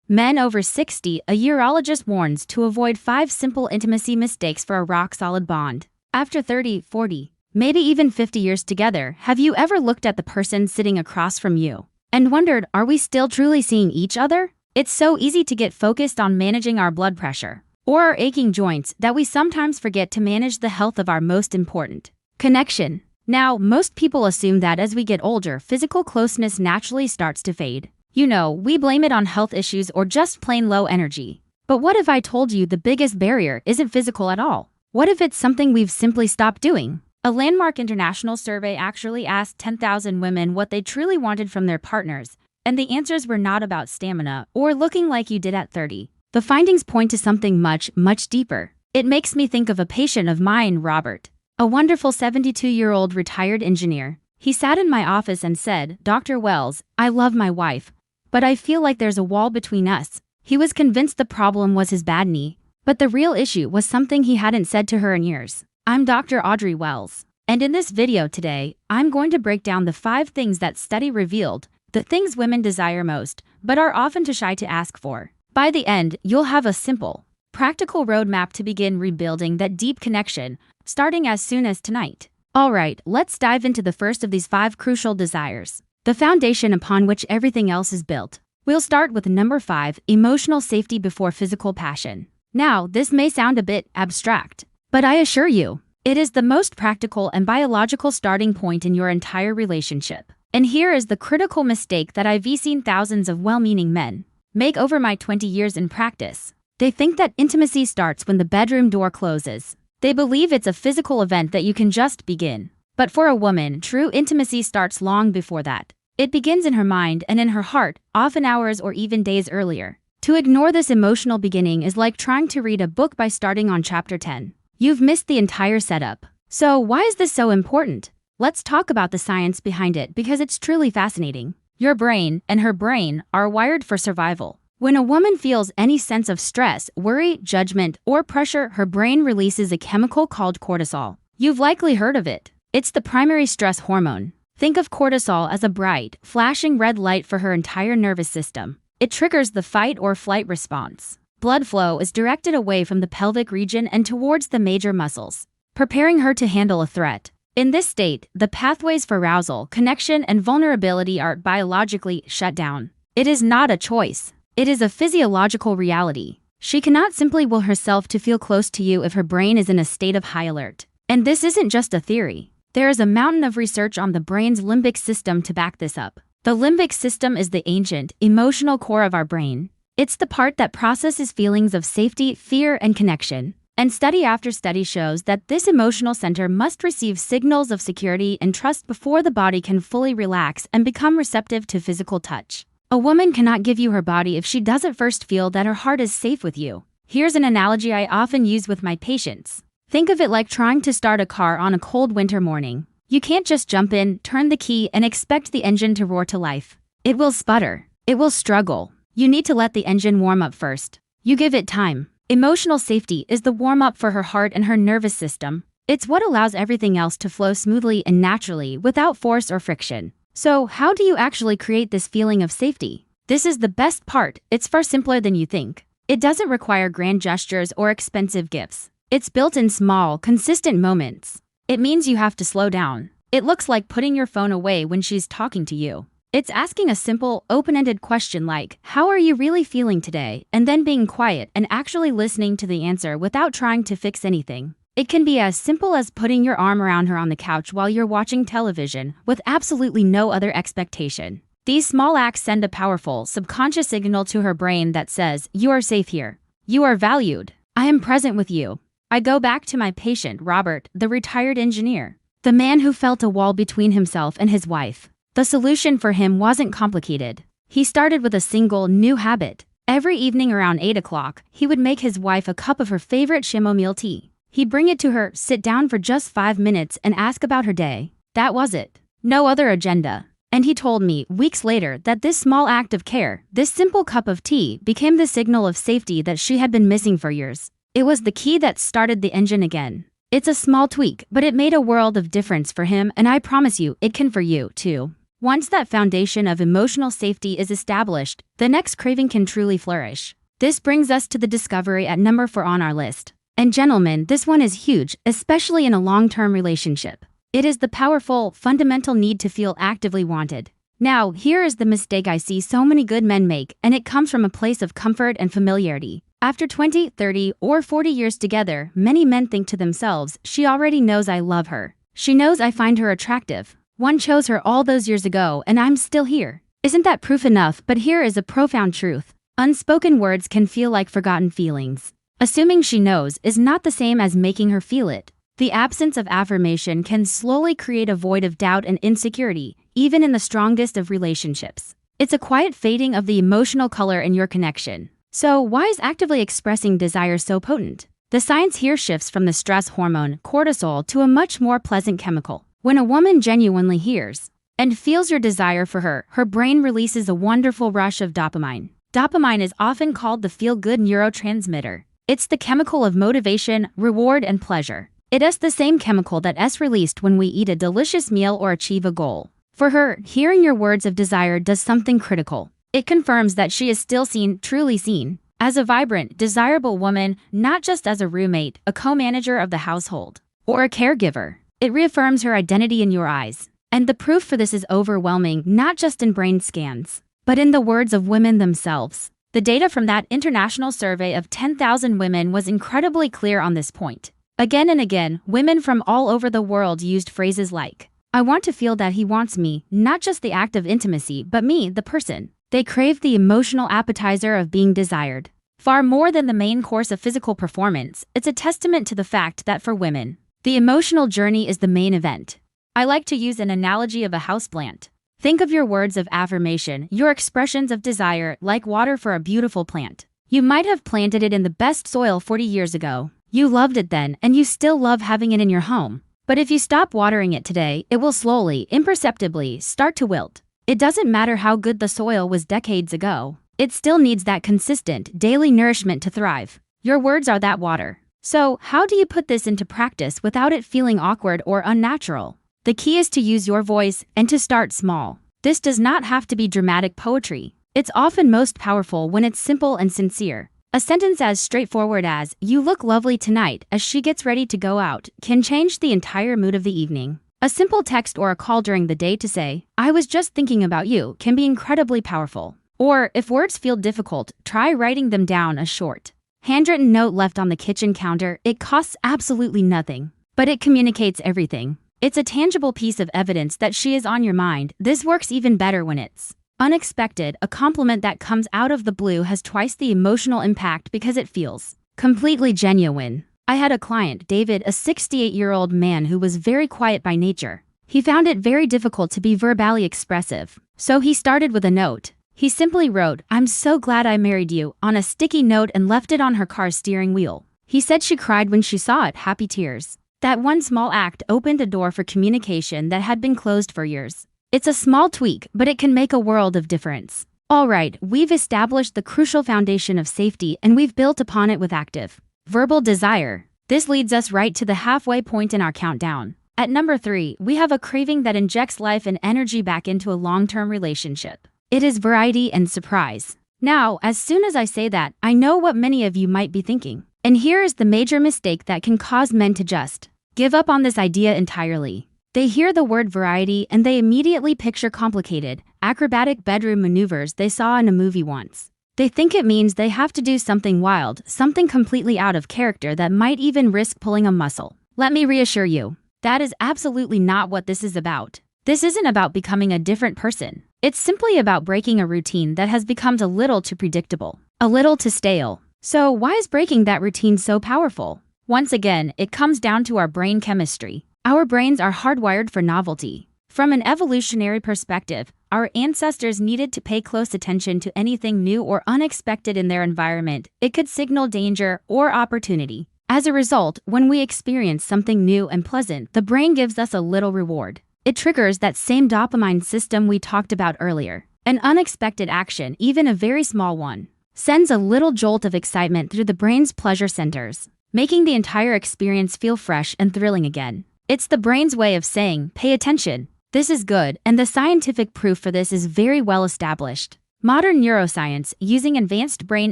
Men over 60, a urologist warns to avoid 5 simple intimacy mistakes for a rock-solid bond. After 30, 40, maybe even 50 years together, have you ever looked at the person sitting across from you and wondered, are we still truly seeing each other? It's so easy to get focused on managing our blood pressure or our aching joints that we sometimes forget to manage the health of our most important connection. Now, most people assume that as we get older, physical closeness naturally starts to fade. You know, we blame it on health issues or just plain low energy. But what if I told you the biggest barrier isn't physical at all? What if it's something we've simply stopped doing? A landmark international survey actually asked 10,000 women what they truly wanted from their partners, and the answers were not about stamina or looking like you did at 30. The findings point to something much, much deeper. It makes me think of a patient of mine, Robert, a wonderful 72-year-old retired engineer. He sat in my office and said, "Dr. Wells, I love my wife, but I feel like there's a wall between us." He was convinced the problem was his bad knee, but the real issue was something he hadn't said to her in years. I'm Dr. Audrey Wells, and in this video today, I'm going to break down the 5 things that study revealed, the things women desire most, but are often too shy to ask for. By the end, you'll have a simple, practical roadmap to begin rebuilding that deep connection, starting as soon as tonight. Alright, let's dive into the first of these 5 crucial desires, the foundation upon which everything else is built. We'll start with number 5, emotional safety before physical passion. Now, this may sound a bit abstract, but I assure you, it is the most practical and biological starting point in your entire relationship. And here is the critical mistake that I've seen thousands of well-meaning men make over my 20 years in practice. They think that intimacy starts when the bedroom door closes. They believe it's a physical event that you can just begin. But for a woman, true intimacy starts long before that. It begins in her mind and in her heart, often hours or even days earlier. To ignore this emotional beginning is like trying to read a book by starting on chapter 10. You've missed the entire setup. So why is this so important? Let's talk about the science behind it because it's truly fascinating. Your brain and her brain are wired for survival. When a woman feels any sense of stress, worry, judgment, or pressure, her brain releases a chemical called cortisol. You've likely heard of it. It's the primary stress hormone. Think of cortisol as a bright, flashing red light for her entire nervous system. It triggers the fight or flight response. Blood flow is directed away from the pelvic region and towards the major muscles, preparing her to handle a threat. In this state, the pathways for arousal, connection, and vulnerability are biologically shut down. It is not a choice. It is a physiological reality. She cannot simply will herself to feel close to you if her brain is in a state of high alert. And this isn't just a theory. There is a mountain of research on the brain's limbic system to back this up. The limbic system is the ancient, emotional core of our brain. It's the part that processes feelings of safety, fear, and connection. And study after study shows that this emotional center must receive signals of security and trust before the body can fully relax and become receptive to physical touch. A woman cannot give you her body if she doesn't first feel that her heart is safe with you. Here's an analogy I often use with my patients. Think of it like trying to start a car on a cold winter morning. You can't just jump in, turn the key, and expect the engine to roar to life. It will sputter. It will struggle. You need to let the engine warm up first. You give it time. Emotional safety is the warm-up for her heart and her nervous system. It's what allows everything else to flow smoothly and naturally without force or friction. So, how do you actually create this feeling of safety? This is the best part. It's far simpler than you think. It doesn't require grand gestures or expensive gifts. It's built in small, consistent moments. It means you have to slow down. It looks like putting your phone away when she's talking to you. It's asking a simple, open-ended question like, "How are you really feeling today?" and then being quiet and actually listening to the answer without trying to fix anything. It can be as simple as putting your arm around her on the couch while you're watching television with absolutely no other expectation. These small acts send a powerful, subconscious signal to her brain that says, "You are safe here. You are valued. I am present with you." I go back to my patient, Robert, the retired engineer, the man who felt a wall between himself and his wife. The solution for him wasn't complicated. He started with a single new habit. Every evening around 8 o'clock, he would make his wife a cup of her favorite chamomile tea. He'd bring it to her, sit down for just 5 minutes, and ask about her day. That was it. No other agenda. And he told me, weeks later, that this small act of care, this simple cup of tea, became the signal of safety that she had been missing for years. It was the key that started the engine again. It's a small tweak, but it made a world of difference for him, and I promise you, it can for you, too. Once that foundation of emotional safety is established, the next craving can truly flourish. This brings us to the discovery at number 4 on our list. And gentlemen, this one is huge, especially in a long-term relationship. It is the powerful, fundamental need to feel actively wanted. Now, here is the mistake I see so many good men make, and it comes from a place of comfort and familiarity. After 20, 30, or 40 years together, many men think to themselves, she already knows I love her. She knows I find her attractive. One chose her all those years ago, and I'm still here. Isn't that proof enough? But here is a profound truth. Unspoken words can feel like forgotten feelings. Assuming she knows is not the same as making her feel it. The absence of affirmation can slowly create a void of doubt and insecurity, even in the strongest of relationships. It's a quiet fading of the emotional color in your connection. So, why is actively expressing desire so potent? The science here shifts from the stress hormone, cortisol, to a much more pleasant chemical. When a woman genuinely hears and feels your desire for her, her brain releases a wonderful rush of dopamine. Dopamine is often called the feel-good neurotransmitter. It's the chemical of motivation, reward, and pleasure. It is the same chemical that is released when we eat a delicious meal or achieve a goal. For her, hearing your words of desire does something critical. It confirms that she is still seen, truly seen, as a vibrant, desirable woman, not just as a roommate, a co-manager of the household, or a caregiver. It reaffirms her identity in your eyes. And the proof for this is overwhelming, not just in brain scans, but in the words of women themselves. The data from that international survey of 10,000 women was incredibly clear on this point. Again and again, women from all over the world used phrases like, I want to feel that he wants me, not just the act of intimacy, but me, the person. They craved the emotional appetizer of being desired. Far more than the main course of physical performance, it's a testament to the fact that for women, the emotional journey is the main event. I like to use an analogy of a houseplant. Think of your words of affirmation, your expressions of desire, like water for a beautiful plant. You might have planted it in the best soil 40 years ago. You loved it then, and you still love having it in your home. But if you stop watering it today, it will slowly, imperceptibly, start to wilt. It doesn't matter how good the soil was decades ago. It still needs that consistent, daily nourishment to thrive. Your words are that water. So, how do you put this into practice without it feeling awkward or unnatural? The key is to use your voice and to start small. This does not have to be dramatic poetry. It's often most powerful when it's simple and sincere. A sentence as straightforward as, you look lovely tonight, as she gets ready to go out, can change the entire mood of the evening. A simple text or a call during the day to say, I was just thinking about you, can be incredibly powerful. Or, if words feel difficult, try writing them down a short, handwritten note left on the kitchen counter. It costs absolutely nothing, but it communicates everything. It's a tangible piece of evidence that she is on your mind. This works even better when it's unexpected. A compliment that comes out of the blue has twice the emotional impact because it feels completely genuine. I had a client, David, a 68-year-old man who was very quiet by nature. He found it very difficult to be verbally expressive. So he started with a note. He simply wrote, I'm so glad I married you, on a sticky note and left it on her car's steering wheel. He said she cried when she saw it, happy tears. That one small act opened a door for communication that had been closed for years. It's a small tweak, but it can make a world of difference. All right, we've established the crucial foundation of safety and we've built upon it with active verbal desire. This leads us right to the halfway point in our countdown. At number 3, we have a craving that injects life and energy back into a long-term relationship. It is variety and surprise. Now, as soon as I say that, I know what many of you might be thinking. And here is the major mistake that can cause men to just give up on this idea entirely. They hear the word variety and they immediately picture complicated, acrobatic bedroom maneuvers they saw in a movie once. They think it means they have to do something wild, something completely out of character that might even risk pulling a muscle. Let me reassure you, that is absolutely not what this is about. This isn't about becoming a different person. It's simply about breaking a routine that has become a little too predictable, a little too stale. So why is breaking that routine so powerful? Once again, it comes down to our brain chemistry. Our brains are hardwired for novelty. From an evolutionary perspective, our ancestors needed to pay close attention to anything new or unexpected in their environment. It could signal danger or opportunity. As a result, when we experience something new and pleasant, the brain gives us a little reward. It triggers that same dopamine system we talked about earlier. An unexpected action, even a very small one, sends a little jolt of excitement through the brain's pleasure centers, making the entire experience feel fresh and thrilling again. It's the brain's way of saying, pay attention. This is good, and the scientific proof for this is very well established. Modern neuroscience, using advanced brain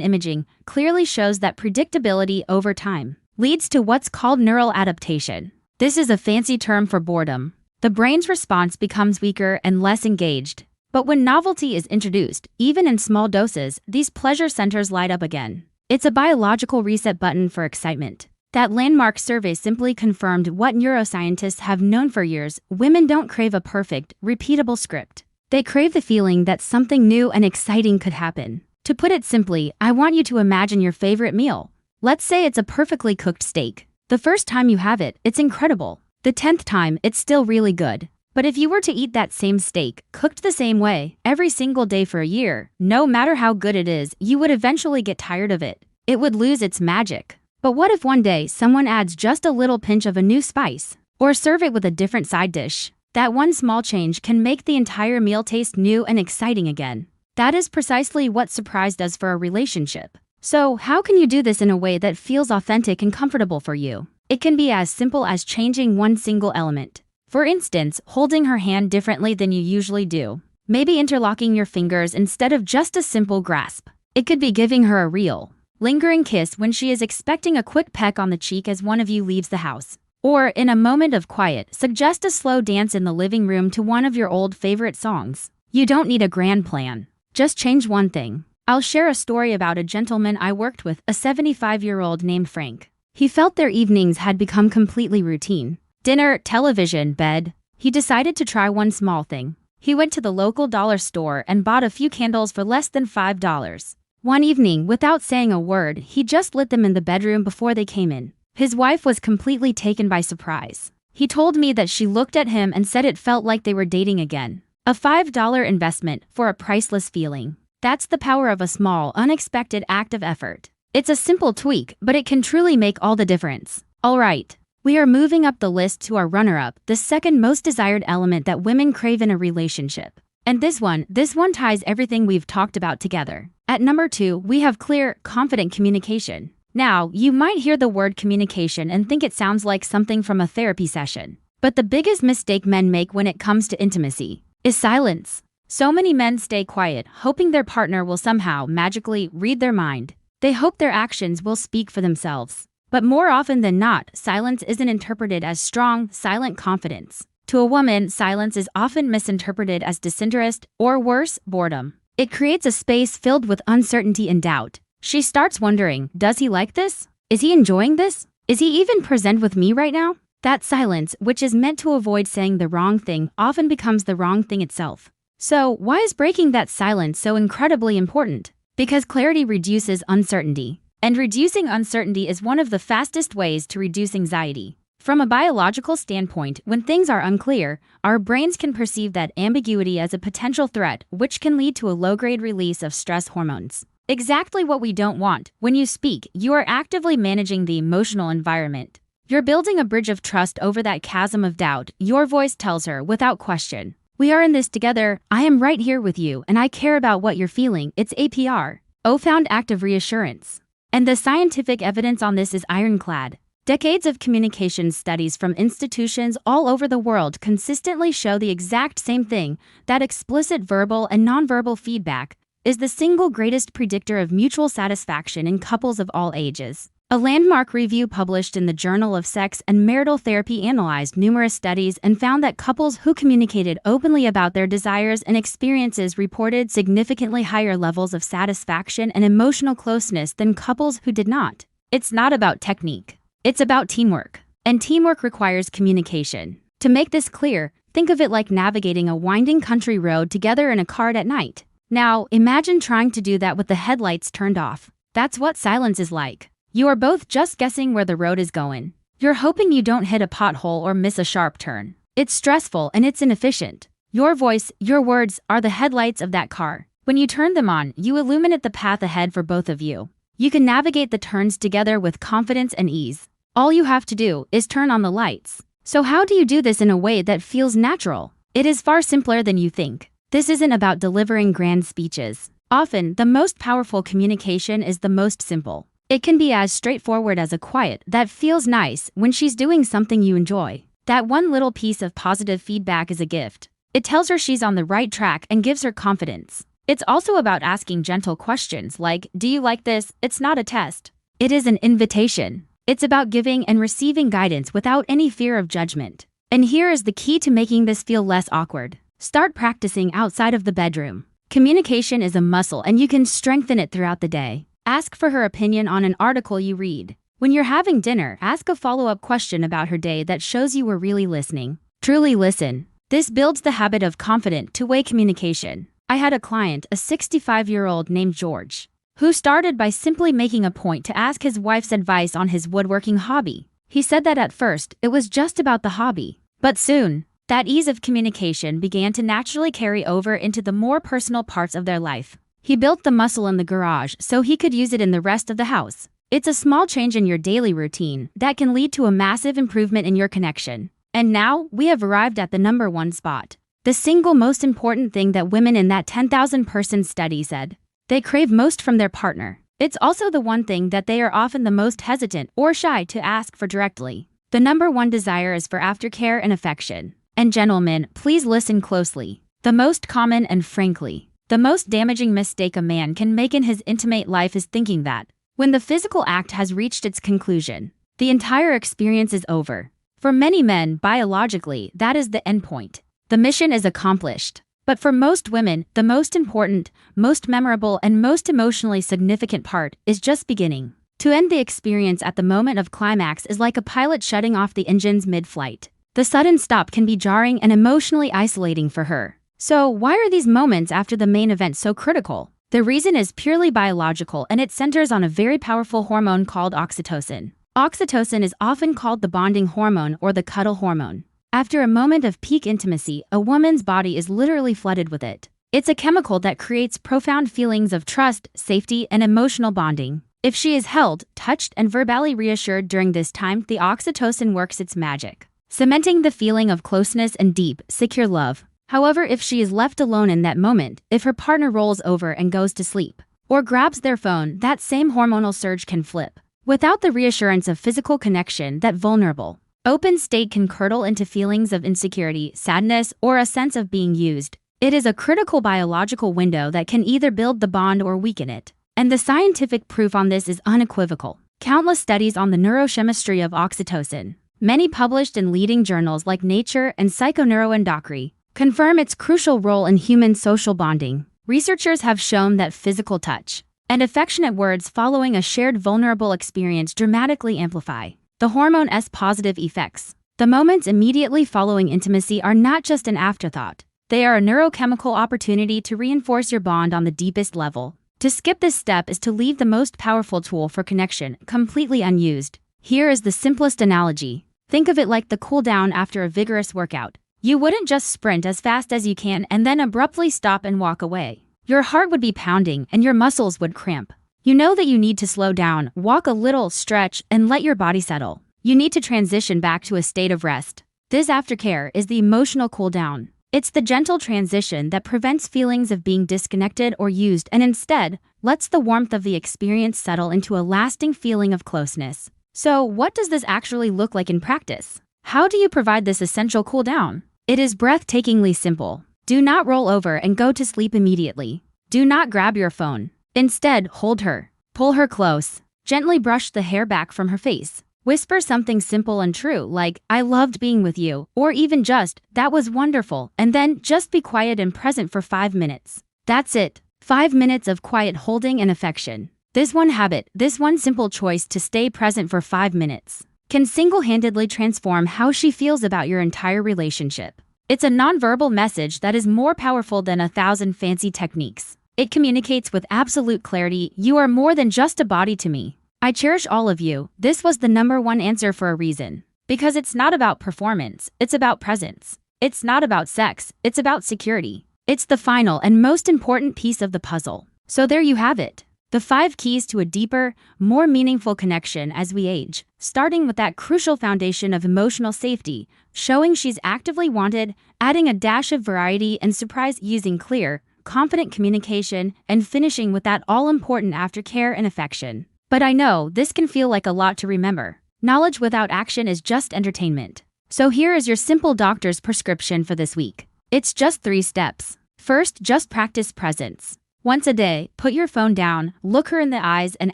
imaging, clearly shows that predictability over time leads to what's called neural adaptation. This is a fancy term for boredom. The brain's response becomes weaker and less engaged. But when novelty is introduced, even in small doses, these pleasure centers light up again. It's a biological reset button for excitement. That landmark survey simply confirmed what neuroscientists have known for years: women don't crave a perfect, repeatable script. They crave the feeling that something new and exciting could happen. To put it simply, I want you to imagine your favorite meal. Let's say it's a perfectly cooked steak. The first time you have it, it's incredible. The 10th time, it's still really good. But if you were to eat that same steak, cooked the same way, every single day for a year, no matter how good it is, you would eventually get tired of it. It would lose its magic. But what if one day someone adds just a little pinch of a new spice, or serve it with a different side dish? That one small change can make the entire meal taste new and exciting again. That is precisely what surprise does for a relationship. So, how can you do this in a way that feels authentic and comfortable for you? It can be as simple as changing one single element. For instance, holding her hand differently than you usually do. Maybe interlocking your fingers instead of just a simple grasp. It could be giving her a real, lingering kiss when she is expecting a quick peck on the cheek as one of you leaves the house. Or, in a moment of quiet, suggest a slow dance in the living room to one of your old favorite songs. You don't need a grand plan. Just change one thing. I'll share a story about a gentleman I worked with, a 75-year-old named Frank. He felt their evenings had become completely routine. Dinner, television, bed. He decided to try one small thing. He went to the local dollar store and bought a few candles for less than $5. One evening, without saying a word, he just lit them in the bedroom before they came in. His wife was completely taken by surprise. He told me that she looked at him and said it felt like they were dating again. A $5 investment for a priceless feeling. That's the power of a small, unexpected act of effort. It's a simple tweak, but it can truly make all the difference. All right. We are moving up the list to our runner-up, the second most desired element that women crave in a relationship. And this one ties everything we've talked about together. At number 2, we have clear, confident communication. Now, you might hear the word communication and think it sounds like something from a therapy session. But the biggest mistake men make when it comes to intimacy is silence. So many men stay quiet, hoping their partner will somehow, magically, read their mind. They hope their actions will speak for themselves. But more often than not, silence isn't interpreted as strong, silent confidence. To a woman, silence is often misinterpreted as disinterest, or worse, boredom. It creates a space filled with uncertainty and doubt. She starts wondering, does he like this? Is he enjoying this? Is he even present with me right now? That silence, which is meant to avoid saying the wrong thing, often becomes the wrong thing itself. So, why is breaking that silence so incredibly important? Because clarity reduces uncertainty. And reducing uncertainty is one of the fastest ways to reduce anxiety. From a biological standpoint, when things are unclear, our brains can perceive that ambiguity as a potential threat, which can lead to a low-grade release of stress hormones. Exactly what we don't want. When you speak, you are actively managing the emotional environment. You're building a bridge of trust over that chasm of doubt. Your voice tells her, without question, "We are in this together. I am right here with you, and I care about what you're feeling." It's APR, profound act of reassurance. And the scientific evidence on this is ironclad. Decades of communication studies from institutions all over the world consistently show the exact same thing, that explicit verbal and nonverbal feedback is the single greatest predictor of mutual satisfaction in couples of all ages. A landmark review published in the Journal of Sex and Marital Therapy analyzed numerous studies and found that couples who communicated openly about their desires and experiences reported significantly higher levels of satisfaction and emotional closeness than couples who did not. It's not about technique. It's about teamwork. And teamwork requires communication. To make this clear, think of it like navigating a winding country road together in a car at night. Now, imagine trying to do that with the headlights turned off. That's what silence is like. You are both just guessing where the road is going. You're hoping you don't hit a pothole or miss a sharp turn. It's stressful and it's inefficient. Your voice, your words, are the headlights of that car. When you turn them on, you illuminate the path ahead for both of you. You can navigate the turns together with confidence and ease. All you have to do is turn on the lights. So how do you do this in a way that feels natural? It is far simpler than you think. This isn't about delivering grand speeches. Often, the most powerful communication is the most simple. It can be as straightforward as a quiet, "That feels nice," when she's doing something you enjoy. That one little piece of positive feedback is a gift. It tells her she's on the right track and gives her confidence. It's also about asking gentle questions like, "Do you like this?" It's not a test. It is an invitation. It's about giving and receiving guidance without any fear of judgment. And here is the key to making this feel less awkward. Start practicing outside of the bedroom. Communication is a muscle and you can strengthen it throughout the day. Ask for her opinion on an article you read. When you're having dinner, ask a follow-up question about her day that shows you were really listening. Truly listen. This builds the habit of confident two-way communication. I had a client, a 65-year-old named George, who started by simply making a point to ask his wife's advice on his woodworking hobby. He said that at first, it was just about the hobby. But soon, that ease of communication began to naturally carry over into the more personal parts of their life. He built the muscle in the garage so he could use it in the rest of the house. It's a small change in your daily routine that can lead to a massive improvement in your connection. And now, we have arrived at the number one spot. The single most important thing that women in that 10,000-person study said they crave most from their partner. It's also the one thing that they are often the most hesitant or shy to ask for directly. The number one desire is for aftercare and affection. And gentlemen, please listen closely. The most common and frankly, the most damaging mistake a man can make in his intimate life is thinking that, when the physical act has reached its conclusion, the entire experience is over. For many men, biologically, that is the end point. The mission is accomplished. But for most women, the most important, most memorable, and most emotionally significant part is just beginning. To end the experience at the moment of climax is like a pilot shutting off the engines mid-flight. The sudden stop can be jarring and emotionally isolating for her. So, why are these moments after the main event so critical? The reason is purely biological and it centers on a very powerful hormone called oxytocin. Oxytocin is often called the bonding hormone or the cuddle hormone. After a moment of peak intimacy, a woman's body is literally flooded with it. It's a chemical that creates profound feelings of trust, safety, and emotional bonding. If she is held, touched, and verbally reassured during this time, the oxytocin works its magic, cementing the feeling of closeness and deep, secure love. However, if she is left alone in that moment, if her partner rolls over and goes to sleep, or grabs their phone, that same hormonal surge can flip. Without the reassurance of physical connection, that vulnerable, open state can curdle into feelings of insecurity, sadness, or a sense of being used. It is a critical biological window that can either build the bond or weaken it. And the scientific proof on this is unequivocal. Countless studies on the neurochemistry of oxytocin, many published in leading journals like Nature and Psychoneuroendocrine, confirm its crucial role in human social bonding. Researchers have shown that physical touch and affectionate words following a shared vulnerable experience dramatically amplify the hormone's positive effects. The moments immediately following intimacy are not just an afterthought. They are a neurochemical opportunity to reinforce your bond on the deepest level. To skip this step is to leave the most powerful tool for connection completely unused. Here is the simplest analogy. Think of it like the cool down after a vigorous workout. You wouldn't just sprint as fast as you can and then abruptly stop and walk away. Your heart would be pounding and your muscles would cramp. You know that you need to slow down, walk a little, stretch, and let your body settle. You need to transition back to a state of rest. This aftercare is the emotional cool down. It's the gentle transition that prevents feelings of being disconnected or used and instead lets the warmth of the experience settle into a lasting feeling of closeness. So, what does this actually look like in practice? How do you provide this essential cool down? It is breathtakingly simple. Do not roll over and go to sleep immediately. Do not grab your phone. Instead, hold her. Pull her close. Gently brush the hair back from her face. Whisper something simple and true like, "I loved being with you," or even just, "That was wonderful," and then just be quiet and present for 5 minutes. That's it. 5 minutes of quiet holding and affection. This one habit, this one simple choice to stay present for 5 minutes, can single-handedly transform how she feels about your entire relationship. It's a nonverbal message that is more powerful than 1,000 fancy techniques. It communicates with absolute clarity, "You are more than just a body to me. I cherish all of you." This was the number one answer for a reason. Because it's not about performance, it's about presence. It's not about sex, it's about security. It's the final and most important piece of the puzzle. So there you have it. The 5 keys to a deeper, more meaningful connection as we age, starting with that crucial foundation of emotional safety, showing she's actively wanted, adding a dash of variety and surprise using clear, confident communication, and finishing with that all-important aftercare and affection. But I know this can feel like a lot to remember. Knowledge without action is just entertainment. So here is your simple doctor's prescription for this week. It's just 3 steps. First, just practice presence. Once a day, put your phone down, look her in the eyes, and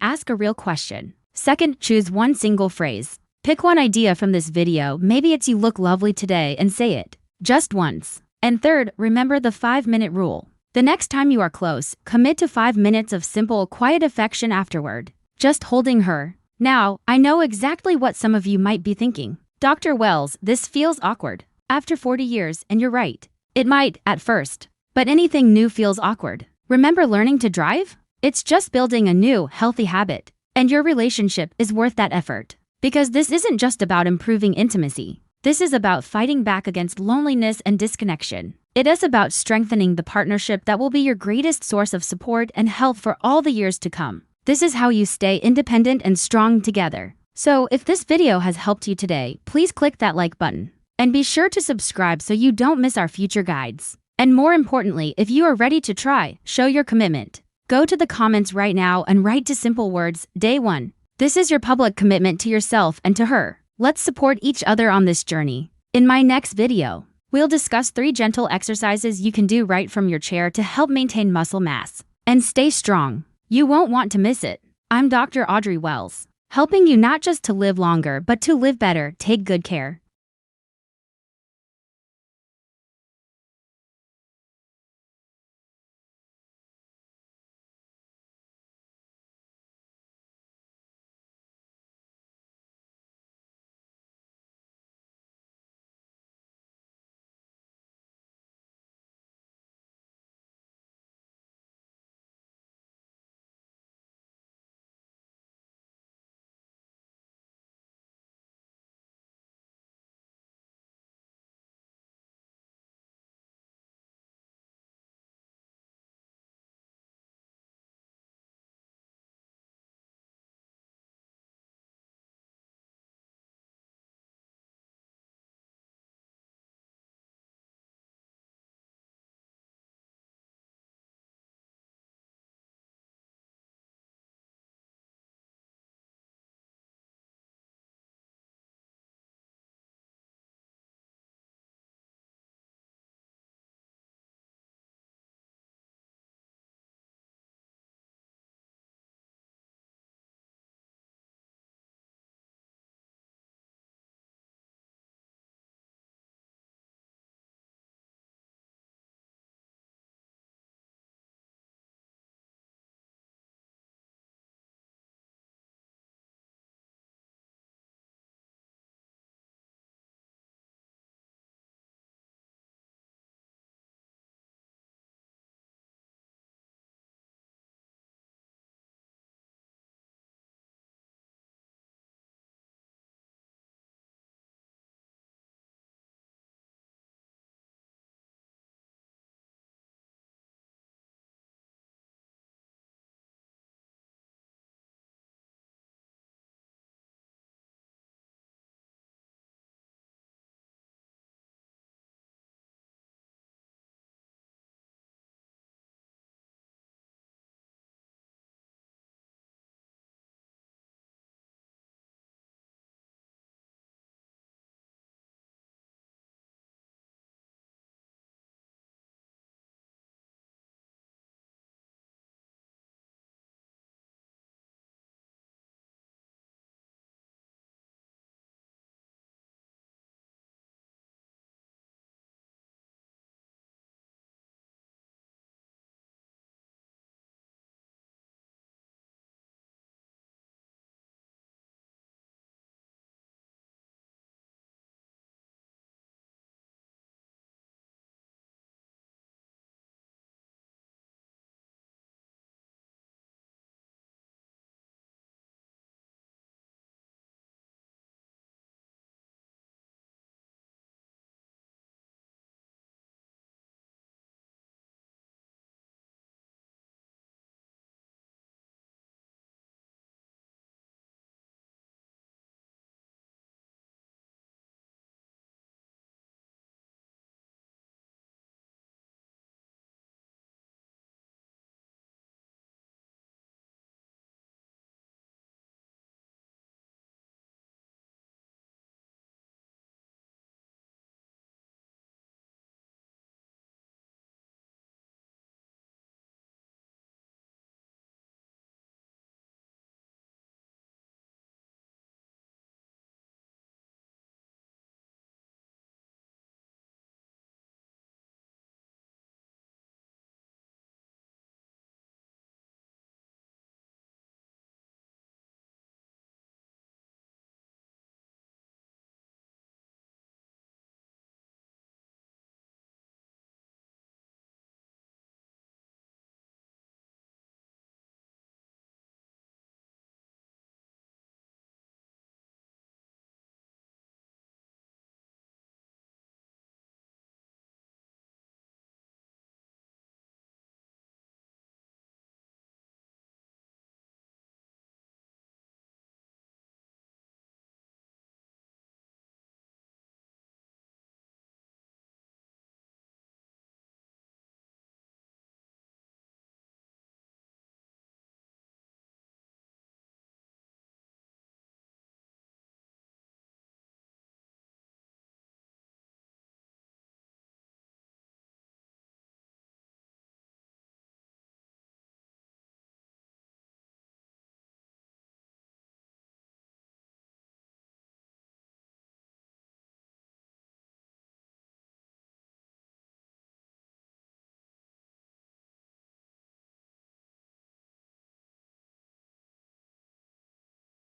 ask a real question. Second, choose one single phrase. Pick one idea from this video, maybe it's "you look lovely today," and say it. Just once. And third, remember the 5-minute rule. The next time you are close, commit to 5 minutes of simple, quiet affection afterward. Just holding her. Now, I know exactly what some of you might be thinking. Dr. Wells, this feels awkward. After 40 years, and you're right. It might, at first. But anything new feels awkward. Remember learning to drive? It's just building a new, healthy habit. And your relationship is worth that effort. Because this isn't just about improving intimacy. This is about fighting back against loneliness and disconnection. It is about strengthening the partnership that will be your greatest source of support and help for all the years to come. This is how you stay independent and strong together. So, if this video has helped you today, please click that like button. And be sure to subscribe so you don't miss our future guides. And more importantly, if you are ready to try, show your commitment. Go to the comments right now and write to simple words, Day 1. This is your public commitment to yourself and to her. Let's support each other on this journey. In my next video, we'll discuss 3 gentle exercises you can do right from your chair to help maintain muscle mass and stay strong. You won't want to miss it. I'm Dr. Audrey Wells, helping you not just to live longer but to live better. Take good care.